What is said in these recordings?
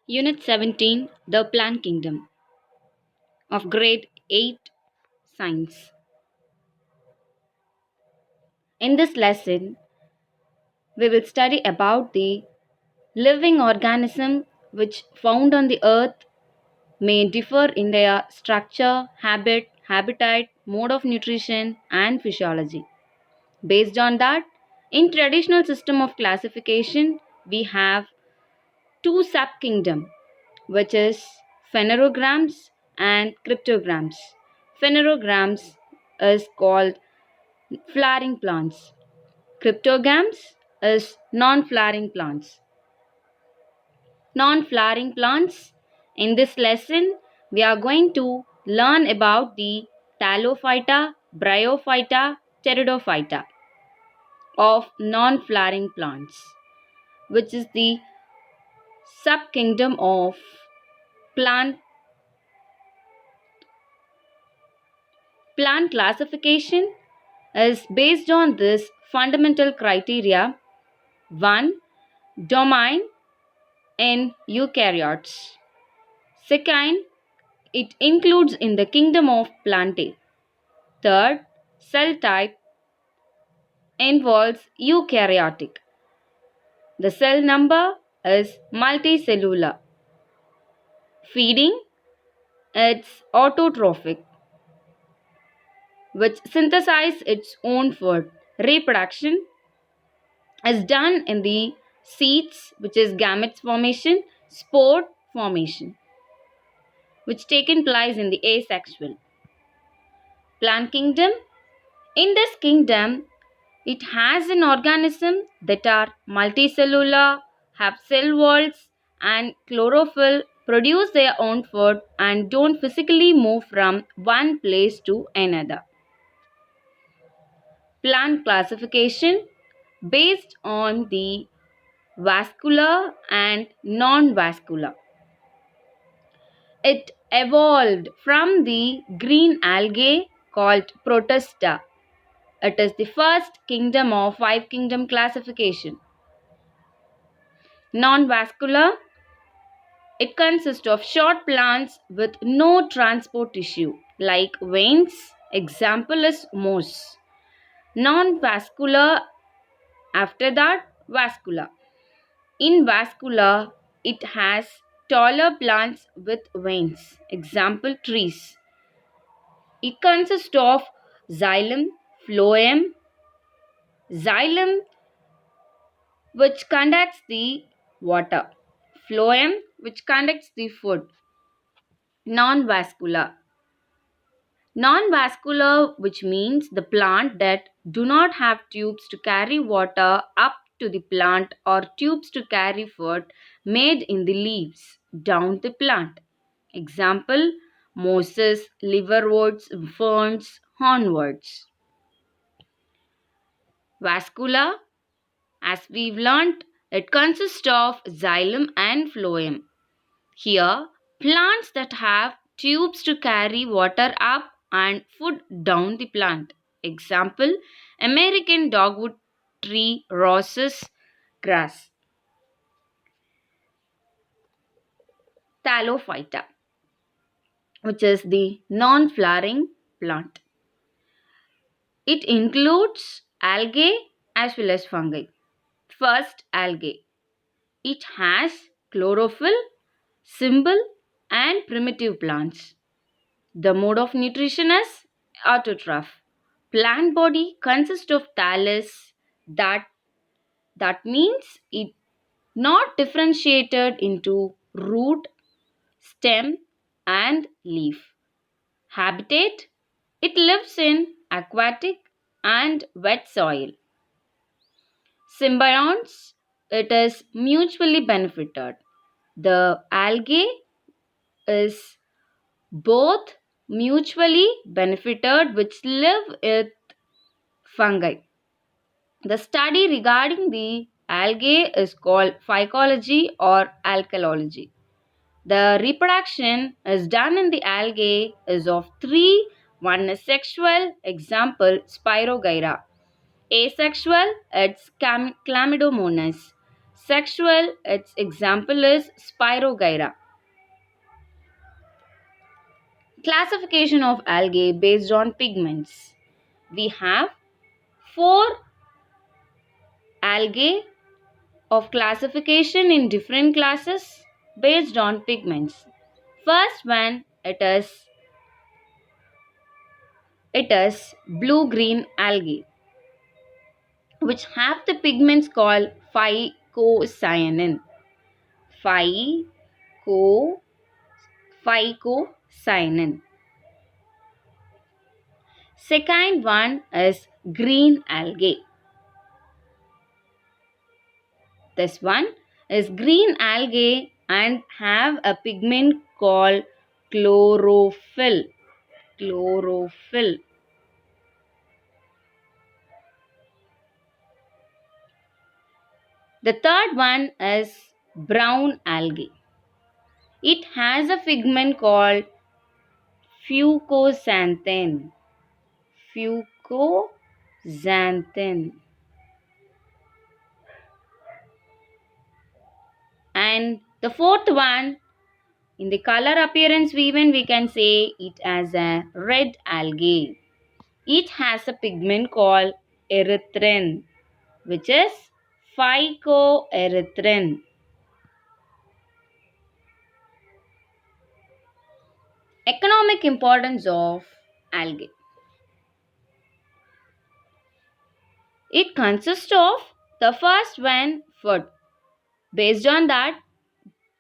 Unit 17, The Plant Kingdom of Grade 8 Science. In this lesson, we will study about the living organism which found on the earth may differ in their structure, habit, habitat, mode of nutrition and physiology. Based on that, in traditional system of classification, we have two subkingdom which is phanerograms and cryptograms. Phanerograms is called flowering plants. Cryptogams is non-flowering plants. Non-flowering plants. In this lesson, we are going to learn about the Talophyta, Bryophyta, Pteridophyta of non-flowering plants, which is the subkingdom of plant. Plant classification is based on this fundamental criteria. 1. Domain in eukaryotes. Second, it includes in the kingdom of Plantae. Third, cell type involves eukaryotic. The cell number is multicellular. Feeding, it's autotrophic, which synthesize its own food. Reproduction is done in the seeds, which is gametes formation, spore formation, which taken place in the asexual. Plant kingdom. In this kingdom, it has an organism that are multicellular, have cell walls and chlorophyll, produce their own food and don't physically move from one place to another. Plant classification based on the vascular and non-vascular. It evolved from the green algae called Protista. It is the first kingdom of five kingdom classification. Non-vascular, it consists of short plants with no transport tissue like veins. Example is moss. Non-vascular, after that vascular. In vascular, it has taller plants with veins. Example trees. It consists of xylem, phloem. Xylem which conducts the water. Phloem which conducts the food. Non-vascular. Non-vascular which means the plant that do not have tubes to carry water up to the plant or tubes to carry food made in the leaves down the plant. Example, mosses, liverworts, ferns, hornworts. Vascular, as we've learnt, it consists of xylem and phloem. Here, plants that have tubes to carry water up and food down the plant. Example, American dogwood tree, roses, grass. Talophyta, which is the non-flowering plant. It includes algae as well as fungi. First, algae. It has chlorophyll, simple and primitive plants. The mode of nutrition is autotroph. Plant body consists of thallus that means it not differentiated into root, stem and leaf. Habitat, it lives in aquatic and wet soil. Symbionts, it is mutually benefited. The algae is both mutually benefited which live with fungi. The study regarding the algae is called phycology or alkalogy. The reproduction is done in the algae is of three. One is sexual, example Spirogyra. Asexual, it's Chlamydomonas. sexual, its example is Spirogyra. Classification of algae based on pigments. We have four algae of classification in different classes based on pigments. First one, it is blue green algae, which have the pigments called phycocyanin. Phyco Phycocyanin. Second one is green algae. This one is green algae and have a pigment called chlorophyll. Chlorophyll. The third one is brown algae. It has a pigment called fucoxanthin. Fucoxanthin. And the fourth one, in the color appearance even we can say it as a red algae. It has a pigment called erythrin, which is phycoerythrin. Economic importance of algae. It consists of the first one, food. Based on that,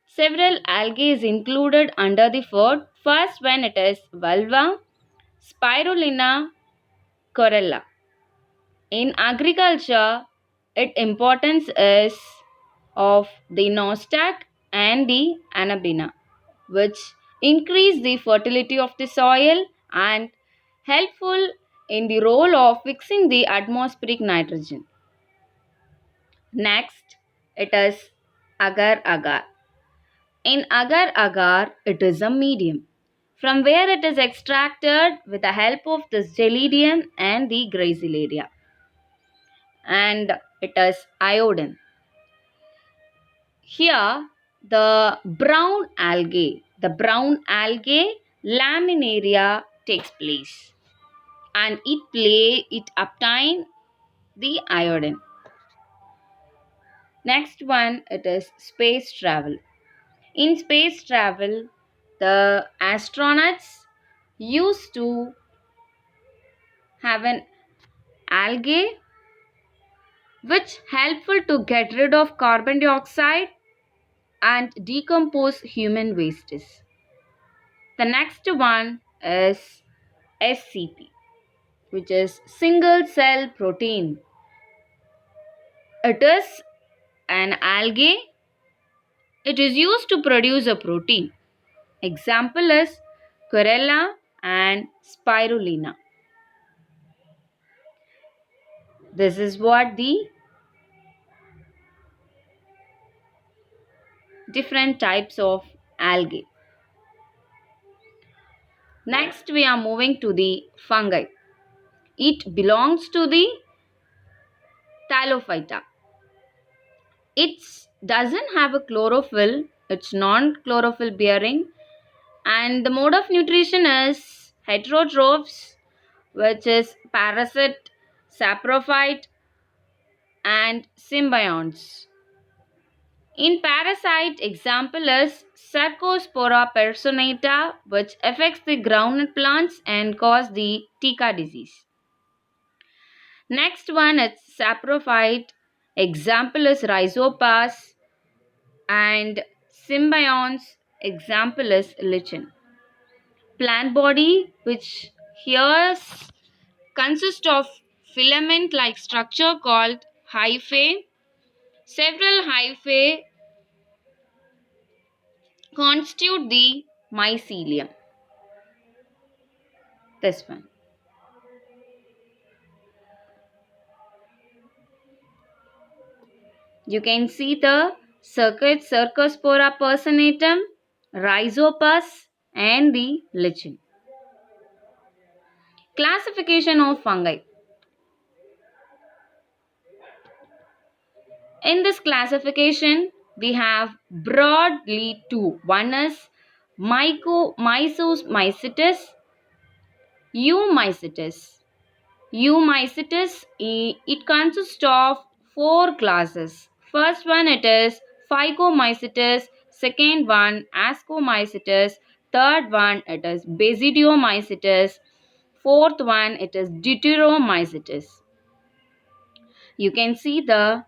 several algae is included under the food. First one, it is vulva, spirulina, chlorella. In agriculture, its importance is of the nostoc and the anabina, which increase the fertility of the soil and helpful in the role of fixing the atmospheric nitrogen. Next, it is agar agar. In agar agar, it is a medium from where it is extracted with the help of this gelidium and the gracilaria, and it is iodine. Here, the brown algae laminaria takes place, and it obtain the iodine. Next one, it is space travel. In space travel, the astronauts used to have an algae which helpful to get rid of carbon dioxide and decompose human wastes. The next one is SCP, which is single cell protein. It is an algae. It is used to produce a protein. Example is Chlorella and Spirulina. This is what the different types of algae. Next, we are moving to the fungi. It belongs to the Tylophyta. It doesn't have a chlorophyll. It's non-chlorophyll bearing, and the mode of nutrition is heterotrophs, which is parasite, saprophyte, and symbionts. In parasite, example is Cercospora personata, which affects the groundnut plants and cause the Tika disease. Next one is saprophyte. Example is Rhizopas, and symbionts. Example is lichen. Plant body, which here consists of filament-like structure called hyphae. Several hyphae constitute the mycelium. This one. You can see the circuit Cercospora personatum, Rhizopus, and the lichen. Classification of fungi. In this classification, we have broadly two. One is Mycomycetes, Eumycetes. Eumycetes, it consists of four classes. First one it is Phycomycetes, second one Ascomycetes, third one it is Basidiomycetes, fourth one it is Deuteromycetes. You can see the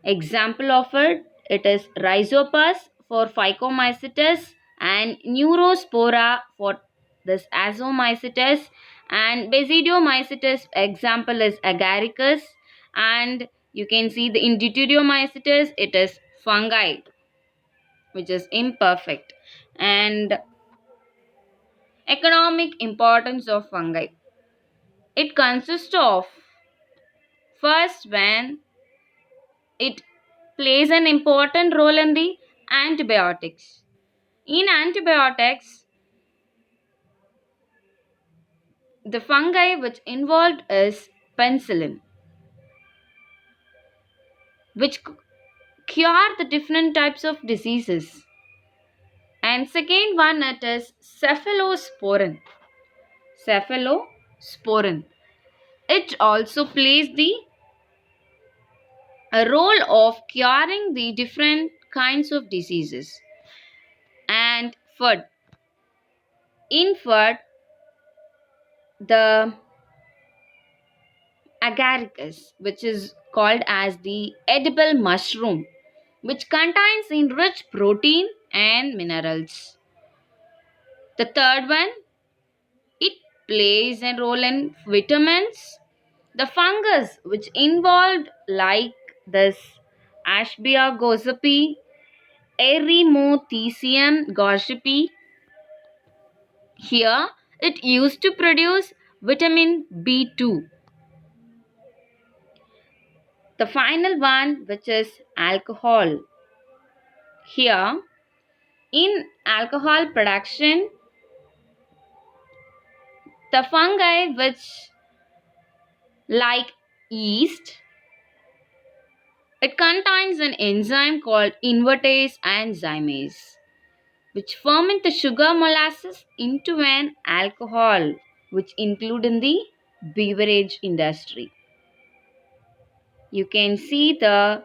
example of it. It is Rhizopus for Phycomycetes and Neurospora for this Azomycetes, and Basidiomycetes example is Agaricus, and you can see the in Deuteriomycetes it is fungi which is imperfect. And economic importance of fungi. It consists of first when it plays an important role in the antibiotics. In antibiotics, the fungi which involved is penicillin, which cure the different types of diseases. And second one it is cephalosporin. Cephalosporin. It also plays the a role of curing the different kinds of diseases. And food. In food, the agaricus, which is called as the edible mushroom, which contains in rich protein and minerals. The third one, it plays a role in vitamins. The fungus which involved like this Ashbia gossypi, Eremothecium gossypi. Here it used to produce vitamin B2. The final one, which is alcohol. Here, in alcohol production, the fungi which like yeast, it contains an enzyme called invertase enzymase, which ferment the sugar molasses into an alcohol, which include in the beverage industry. You can see the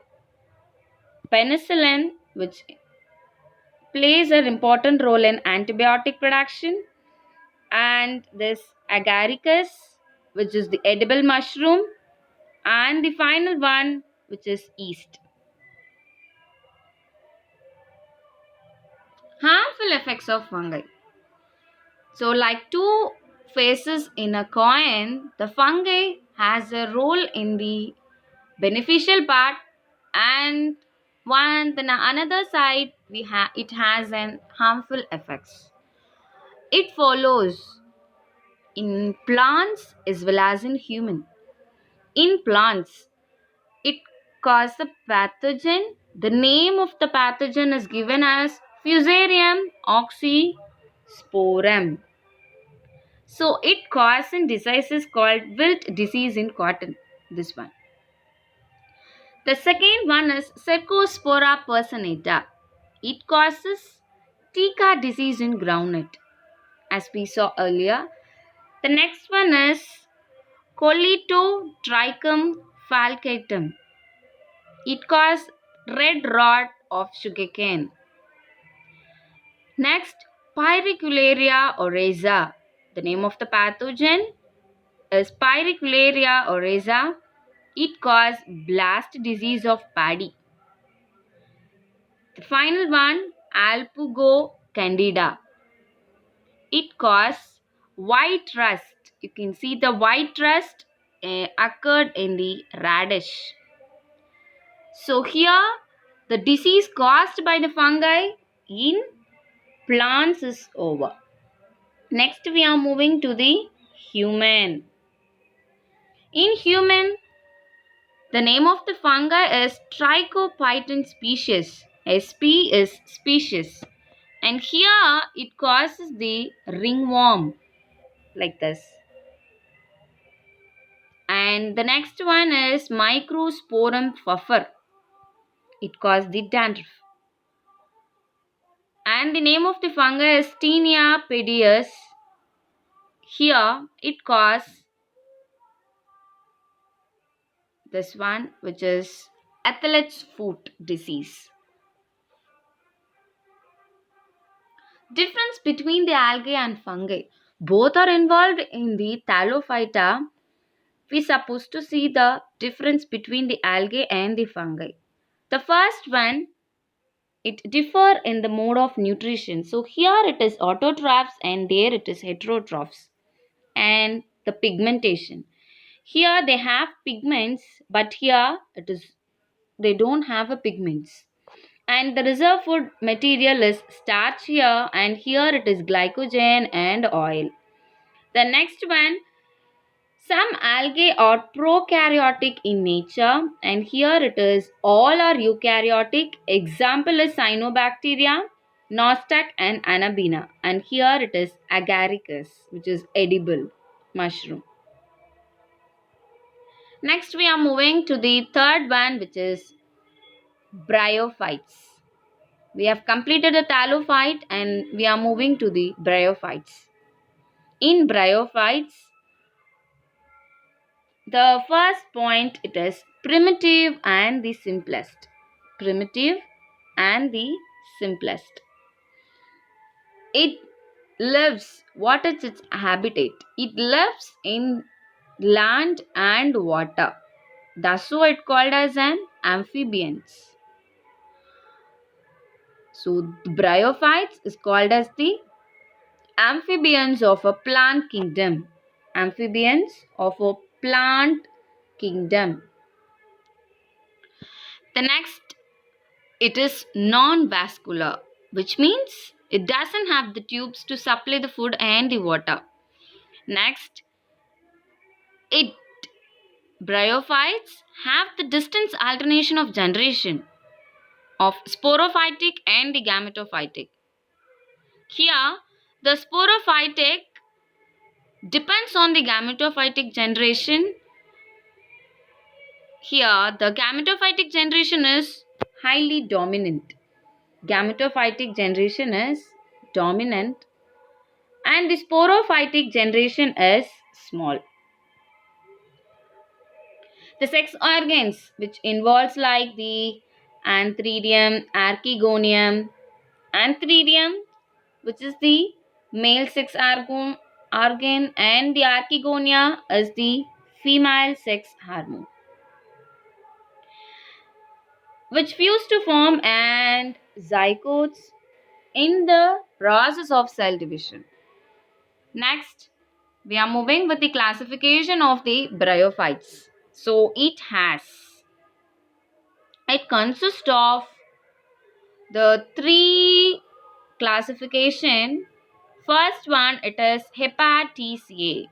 penicillin, which plays an important role in antibiotic production, and this agaricus, which is the edible mushroom, and the final one, which is yeast. Harmful effects of fungi. So, like two faces in a coin, the fungi has a role in the beneficial part, and then another side it has an harmful effects. It follows in plants as well as in human. In plants, it causes a pathogen. The name of the pathogen is given as Fusarium oxysporum. So it causes a disease called wilt disease in cotton. This one. The second one is Cercospora personata. It causes Tika disease in groundnut, as we saw earlier. The next one is Colletotrichum falcatum. It causes red rot of sugarcane. Next, Pyricularia oryza. The name of the pathogen is Pyricularia oryza. It causes blast disease of paddy. The final one, Alpugo candida. It causes white rust. You can see the white rust occurred in the radish. So here the disease caused by the fungi in plants is over. Next we are moving to the human. In human, the name of the fungi is Trichophyton species. SP is species. And here it causes the ringworm like this. And the next one is Microsporum puffer. it causes the dandruff. And the name of the fungi is Tinea pedis. Here it causes this one, which is athlete's foot disease. Difference between the algae and fungi. Both are involved in the Thallophyta. We supposed to see the difference between the algae and the fungi. The first one, it differ in the mode of nutrition. So here it is autotrophs and there it is heterotrophs. And the pigmentation. Here they have pigments, but here it is they don't have a pigments. And the reserve food material is starch here, and here it is glycogen and oil. The next one, some algae are prokaryotic in nature, and here it is all are eukaryotic. Example is cyanobacteria, nostoc and anabina, and here it is agaricus, which is edible mushroom. Next we are moving to the third one, which is bryophytes. We have completed the thallophyte and we are moving to the bryophytes. In bryophytes, the first point, it is primitive and the simplest. Primitive and the simplest. It lives, what is its habitat? It lives in land and water. That's why it called as an amphibians. So the bryophytes is called as the amphibians of a plant kingdom. Amphibians of a plant kingdom. The next, it is non-vascular, which means it doesn't have the tubes to supply the food and the water. Next, it bryophytes have the distant alternation of generation of sporophytic and the gametophytic. Here, the sporophytic depends on the gametophytic generation. Here, the gametophytic generation is highly dominant. Gametophytic generation is dominant and the sporophytic generation is small. The sex organs, which involves like the antheridium, archegonium, antheridium, which is the male sex organ, and the archegonia is the female sex hormone, which fuse to form and zygotes in the process of cell division. Next, we are moving with the classification of the bryophytes. So it consists of the three classification. First one, it is Hepaticae.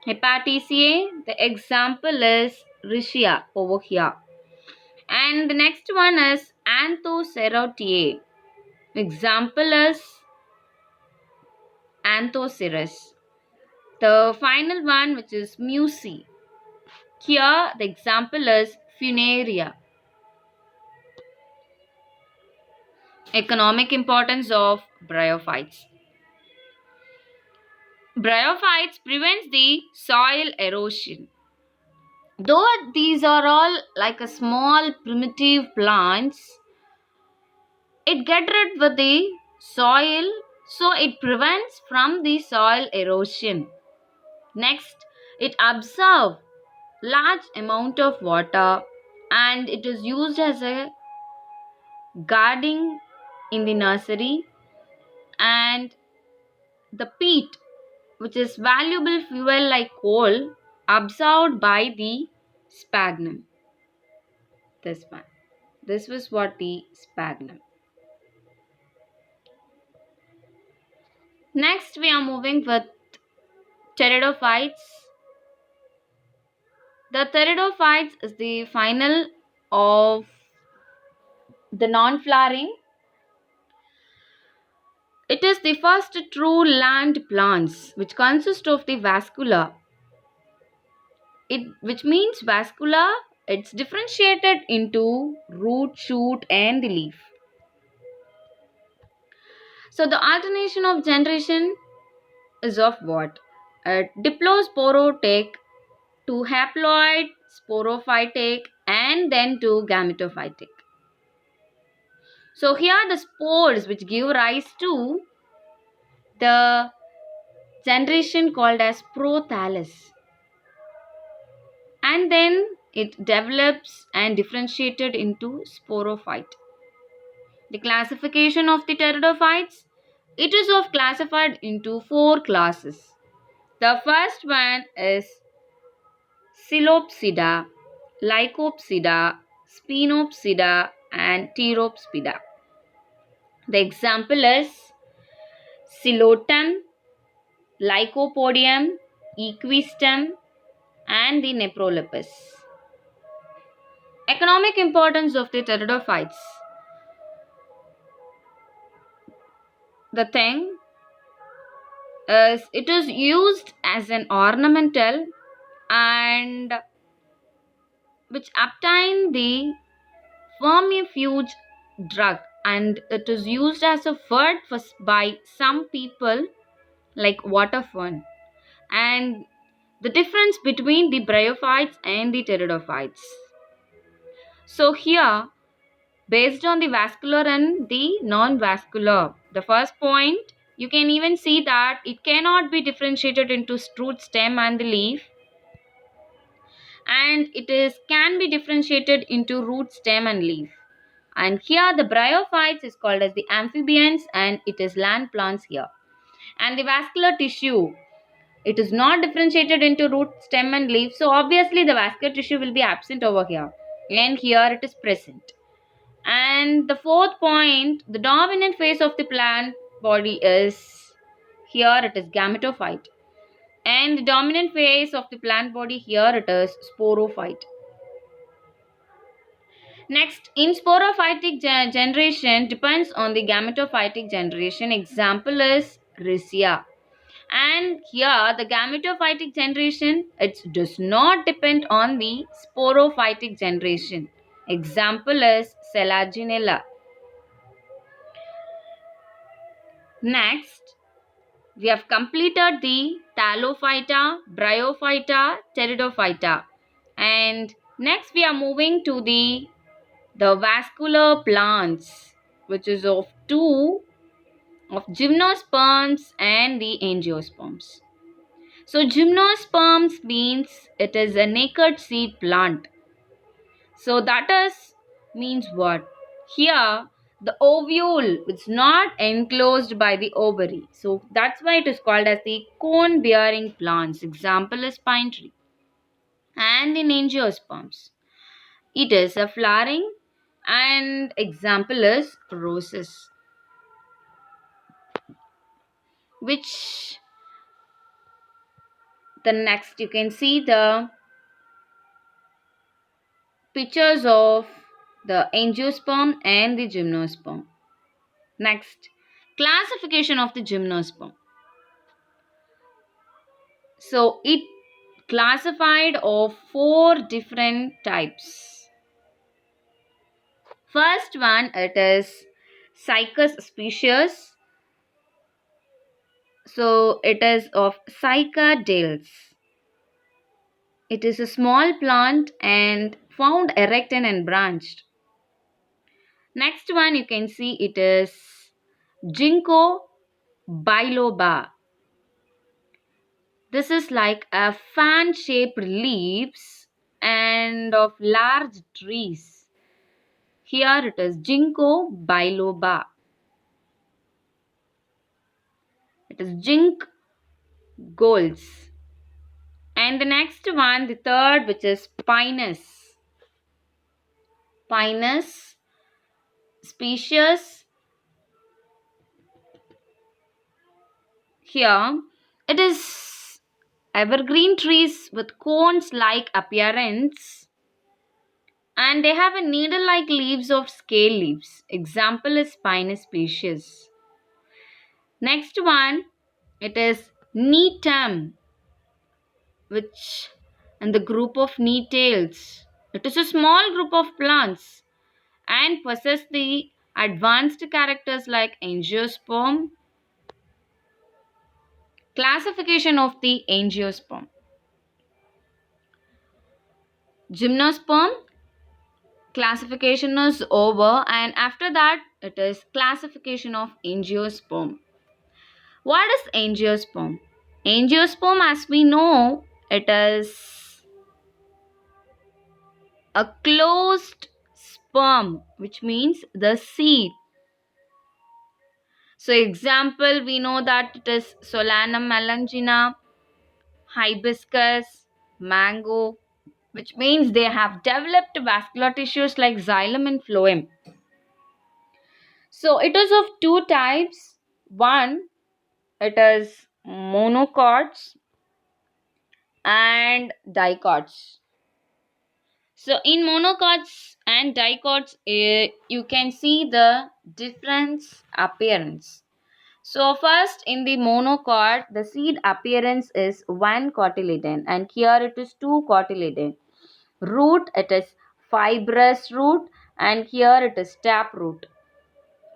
Hepaticae, the example is Riccia over here. And the next one is Anthocerotiae. Example is Anthoceras. The final one, which is Muci. Here the example is Funaria. Economic importance of bryophytes. Bryophytes prevents the soil erosion. Though these are all like a small primitive plants, it get rid with the soil, so it prevents from the soil erosion. Next, it absorbs large amount of water and it is used as a gardening in the nursery, and the peat, which is valuable fuel like coal, absorbed by the sphagnum. This was what the sphagnum. Next we are moving with pteridophytes. The pteridophytes is the final of the non-flowering. It is the first true land plants which consist of the vascula. Which means vascula, it's differentiated into root, shoot, and the leaf. So the alternation of generation is of what? Diplosporotic to haploid, sporophytic, and then to gametophytic. So here the spores which give rise to the generation called as prothallus, and then it develops and differentiated into sporophyte. The classification of the pteridophytes, it is of classified into four classes. The first one is Psilopsida, Lycopsida, Spinopsida, and Pteropsida. The example is Psilotum, Lycopodium, Equistum, and the Neprolepis. Economic importance of the pteridophytes. The thing is, it is used as an ornamental and which obtain the vermifuge drug, and it is used as a food by some people like water fern. And the difference between the bryophytes and the pteridophytes. So here, based on the vascular and the non-vascular, the first point, you can even see that it cannot be differentiated into root, stem, and the leaf, and it is can be differentiated into root, stem, and leaf. And here the bryophytes is called as the amphibians, and it is land plants here. And the vascular tissue, it is not differentiated into root, stem, and leaf, so obviously the vascular tissue will be absent over here, and here it is present. And the fourth point, the dominant phase of the plant body is, here it is gametophyte, and the dominant phase of the plant body, here it is sporophyte. Next, in sporophytic generation depends on the gametophytic generation. Example is Riccia. And here the gametophytic generation, it does not depend on the sporophytic generation. Example is Selaginella. Next, we have completed the Thallophyta, Bryophyta, Pteridophyta. And next we are moving to the vascular plants, which is of two of gymnosperms and the angiosperms. So gymnosperms means it is a naked seed plant. So that is means what? Here the ovule is not enclosed by the ovary. So that's why it is called as the cone bearing plants. Example is pine tree. And in angiosperms, it is a flowering, and example is roses, which the next you can see the pictures of the angiosperm and the gymnosperm. Next, classification of the gymnosperm. So it classified of four different types. First one, it is Cycas species. So it is of cycadales. It is a small plant and found erect and branched. Next one you can see it is Ginkgo biloba. This is like a fan shaped leaves and of large trees. Here it is Ginkgo biloba. It is Gink golds. And the next one, the third, which is Pinus. Pinus species. Here it is evergreen trees with cones like appearance, and they have a needle like leaves of scale leaves. Example is Pinus species. Next one, it is Neetum, which and the group of needles. It is a small group of plants and possess the advanced characters like angiosperm. Classification of the angiosperm. Gymnosperm classification is over, and after that it is classification of angiosperm. What is angiosperm? Angiosperm, as we know, it is a closed sperm, which means the seed. So example, we know that it is Solanum melangina, hibiscus, mango, which means they have developed vascular tissues like xylem and phloem. So it is of two types. One, it is monocots and dicots. So in monocots and dicots, you can see the difference appearance. So first in the monocot, the seed appearance is one cotyledon, and here it is two cotyledon. Root, it is fibrous root, and here it is tap root.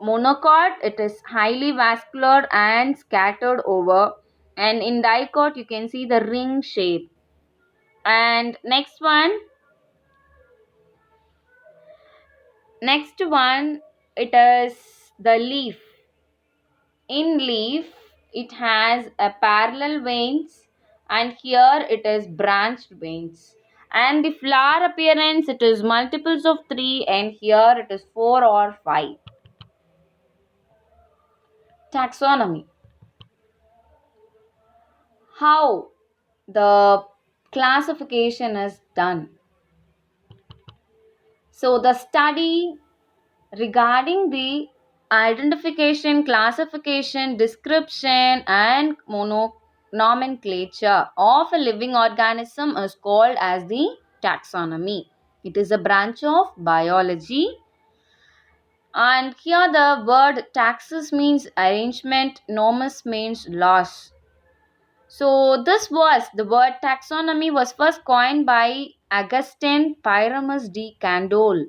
Monocot, it is highly vascular and scattered over, and in dicot you can see the ring shape. And next one it is the leaf. In leaf it has a parallel veins, and here it is branched veins. And the flower appearance, it is multiples of 3, and here it is 4 or 5. Taxonomy. How the classification is done. So the study regarding the identification, classification, description, and nomenclature of a living organism is called as the taxonomy. It is a branch of biology. And here the word taxus means arrangement, nomus means laws. So the word taxonomy was first coined by Augustin Pyramus de Candolle.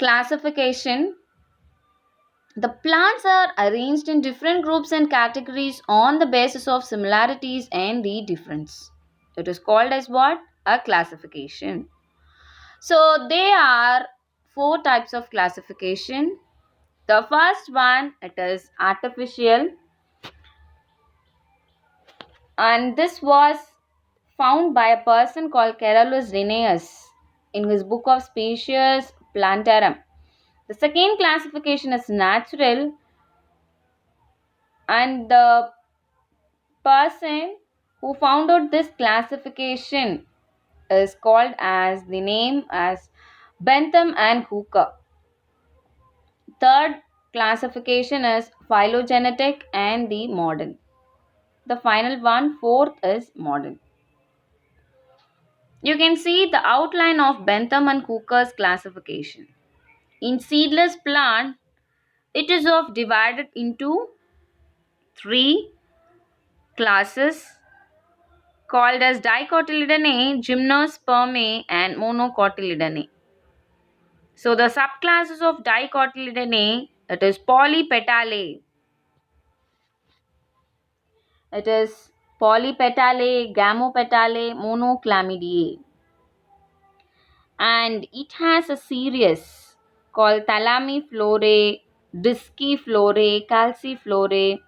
Classification. The plants are arranged in different groups and categories on the basis of similarities and the difference. It is called as what? A classification. So there are four types of classification. The first one, it is artificial, and this was found by a person called Carolus Linnaeus in his book of Species Plantarum. The second classification is natural, and the person who found out this classification is called as the name as Bentham and Hooker. Third classification is phylogenetic and the modern. The final one, fourth, is modern. You can see the outline of Bentham and Hooker's classification. In seedless plant, it is of divided into three classes called as dicotyledonate, gymnospermae, and monocotyledonate. So the subclasses of dicotyledonate, it is polypetalae. It is polypetalae, gamopetalae, monoclamidae. And it has a series called Thalamiflorae, Disciflorae, Calciflorae,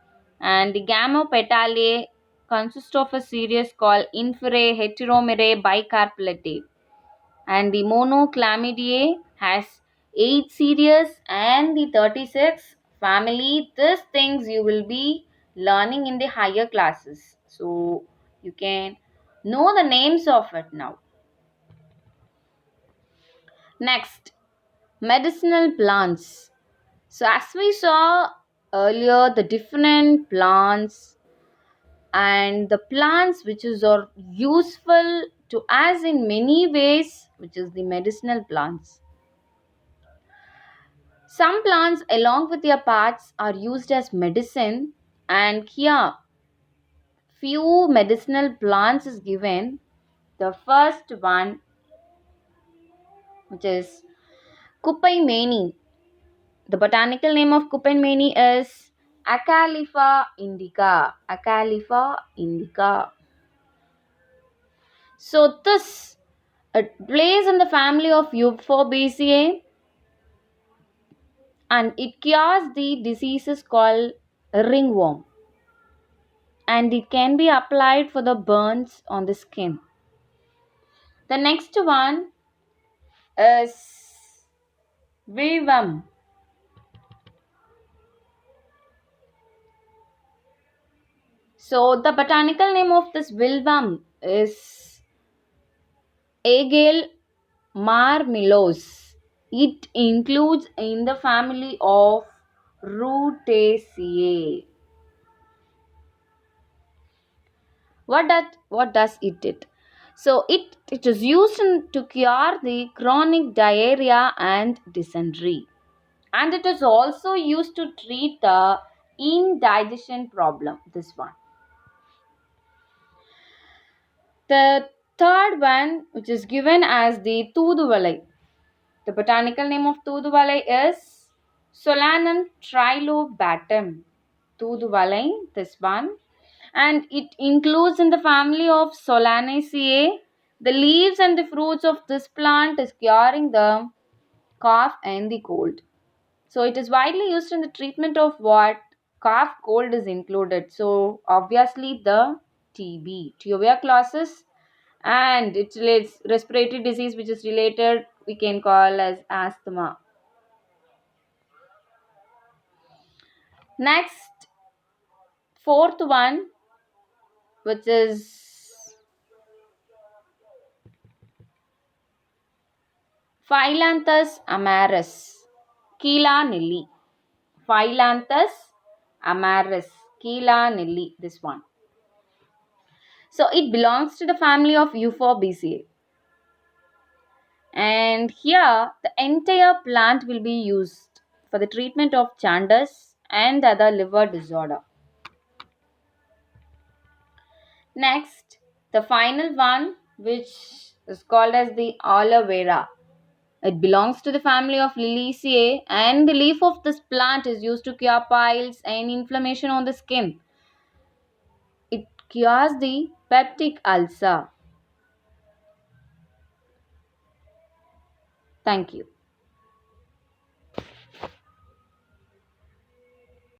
and the Gamopetalae consist of a series called Inferae, Heteromerae, Bicarpellatae. And the Monoclamidae has 8 series and the 36 family. These things you will be learning in the higher classes. So you can know the names of it now. Next, medicinal plants. So as we saw earlier, the different plants and the plants which are useful to us in many ways, which is the medicinal plants. Some plants along with their parts are used as medicine, and here few medicinal plants is given. The first one, which is Cupaimani. The botanical name of Cupaimani is Acalypha indica. Acalypha indica. So this it plays in the family of Euphorbiaceae, and it cures the diseases called ringworm, and it can be applied for the burns on the skin. The next one is Vivum. So the botanical name of this Vivum is Agale marmelos. It includes in the family of Rutaceae. What does it do? So it is used to cure the chronic diarrhea and dysentery, and it is also used to treat the indigestion problem. This one. The third one, which is given as the Tuduvalai. The botanical name of Tuduvalai is Solanum trilobatum. Tuduvalai, this one. And it includes in the family of Solanaceae. The leaves and the fruits of this plant is curing the cough and the cold. So it is widely used in the treatment of what? Cough, cold is included. So obviously the TB, tuberculosis, and it relates respiratory disease which is related, we can call as asthma. Next, fourth one, which is Phyllanthus amarus, Keela nilli. Phyllanthus amarus, Keela nilli, this one. So it belongs to the family of Euphorbiaceae, and here the entire plant will be used for the treatment of jaundice and other liver disorder. Next, the final one, which is called as the aloe vera. It belongs to the family of Liliaceae, and the leaf of this plant is used to cure piles and inflammation on the skin. It cures the peptic ulcer. Thank you.